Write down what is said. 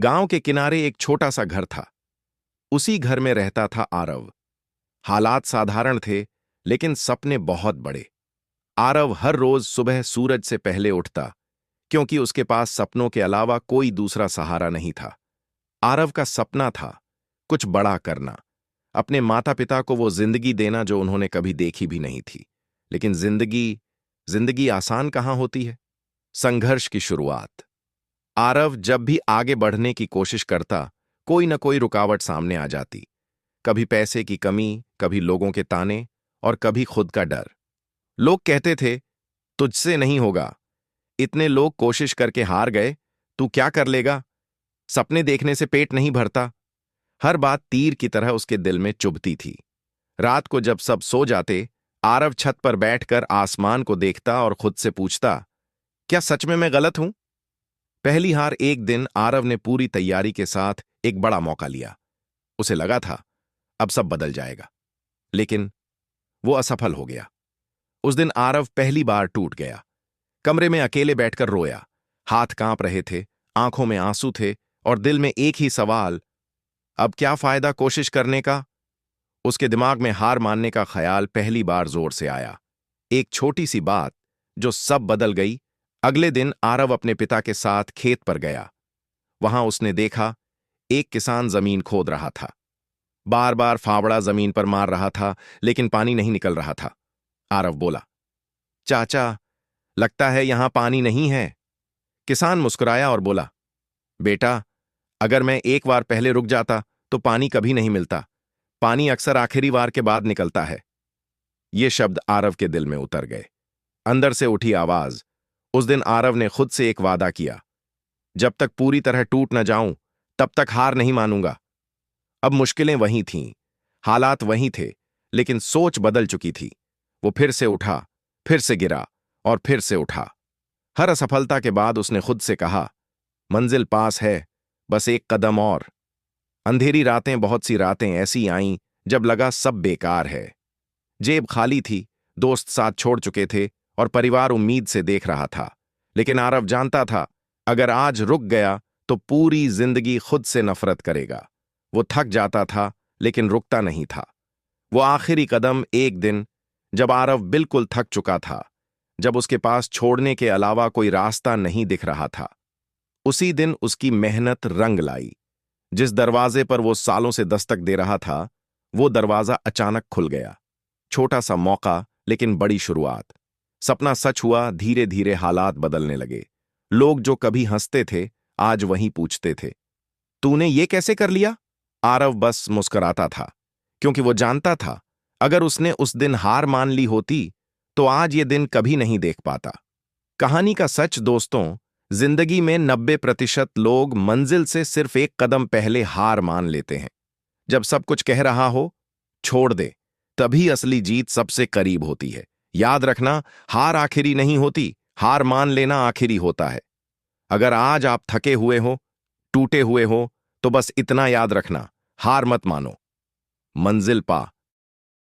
गांव के किनारे एक छोटा सा घर था। उसी घर में रहता था आरव। हालात साधारण थे, लेकिन सपने बहुत बड़े। आरव हर रोज सुबह सूरज से पहले उठता, क्योंकि उसके पास सपनों के अलावा कोई दूसरा सहारा नहीं था। आरव का सपना था कुछ बड़ा करना, अपने माता पिता को वो जिंदगी देना जो उन्होंने कभी देखी भी नहीं थी। लेकिन जिंदगी जिंदगी आसान कहाँ होती है। संघर्ष की शुरुआत। आरव जब भी आगे बढ़ने की कोशिश करता, कोई न कोई रुकावट सामने आ जाती। कभी पैसे की कमी, कभी लोगों के ताने और कभी खुद का डर। लोग कहते थे, तुझसे नहीं होगा, इतने लोग कोशिश करके हार गए, तू क्या कर लेगा, सपने देखने से पेट नहीं भरता। हर बात तीर की तरह उसके दिल में चुभती थी। रात को जब सब सो जाते, आरव छत पर बैठकर आसमान को देखता और खुद से पूछता, क्या सच में मैं गलत हूं। पहली हार एक दिन आरव ने पूरी तैयारी के साथ एक बड़ा मौका लिया। उसे लगा था अब सब बदल जाएगा, लेकिन वो असफल हो गया। उस दिन आरव पहली बार टूट गया। कमरे में अकेले बैठकर रोया। हाथ कांप रहे थे, आंखों में आंसू थे और दिल में एक ही सवाल, अब क्या फायदा कोशिश करने का। उसके दिमाग में हार मानने का ख्याल पहली बार जोर से आया। एक छोटी सी बात जो सब बदल गई। अगले दिन आरव अपने पिता के साथ खेत पर गया। वहां उसने देखा एक किसान जमीन खोद रहा था। बार बार फावड़ा जमीन पर मार रहा था, लेकिन पानी नहीं निकल रहा था। आरव बोला, चाचा, लगता है यहां पानी नहीं है। किसान मुस्कुराया और बोला, बेटा, अगर मैं एक बार पहले रुक जाता तो पानी कभी नहीं मिलता। पानी अक्सर आखिरी बार के बाद निकलता है। ये शब्द आरव के दिल में उतर गए। अंदर से उठी आवाज। उस दिन आरव ने खुद से एक वादा किया, जब तक पूरी तरह टूट न जाऊं, तब तक हार नहीं मानूंगा। अब मुश्किलें वहीं थीं, हालात वहीं थे, लेकिन सोच बदल चुकी थी। वो फिर से उठा, फिर से गिरा और फिर से उठा। हर असफलता के बाद उसने खुद से कहा, मंजिल पास है, बस एक कदम और। अंधेरी रातें, बहुत सी रातें ऐसी आईं जब लगा सब बेकार है। जेब खाली थी, दोस्त साथ छोड़ चुके थे और परिवार उम्मीद से देख रहा था। लेकिन आरव जानता था, अगर आज रुक गया तो पूरी जिंदगी खुद से नफरत करेगा। वो थक जाता था, लेकिन रुकता नहीं था। वो आखिरी कदम एक दिन, जब आरव बिल्कुल थक चुका था, जब उसके पास छोड़ने के अलावा कोई रास्ता नहीं दिख रहा था, उसी दिन उसकी मेहनत रंग लाई। जिस दरवाजे पर वो सालों से दस्तक दे रहा था, वो दरवाजा अचानक खुल गया। छोटा सा मौका, लेकिन बड़ी शुरुआत। सपना सच हुआ। धीरे धीरे हालात बदलने लगे। लोग जो कभी हंसते थे, आज वहीं पूछते थे, तूने ये कैसे कर लिया। आरव बस मुस्कुराता था, क्योंकि वो जानता था, अगर उसने उस दिन हार मान ली होती तो आज ये दिन कभी नहीं देख पाता। कहानी का सच दोस्तों, जिंदगी में 90% लोग मंजिल से सिर्फ एक कदम पहले हार मान लेते हैं। जब सब कुछ कह रहा हो, छोड़ दे, तभी असली जीत सबसे करीब होती है। याद रखना, हार आखिरी नहीं होती, हार मान लेना आखिरी होता है। अगर आज आप थके हुए हो, टूटे हुए हो, तो बस इतना याद रखना, हार मत मानो, मंजिल पा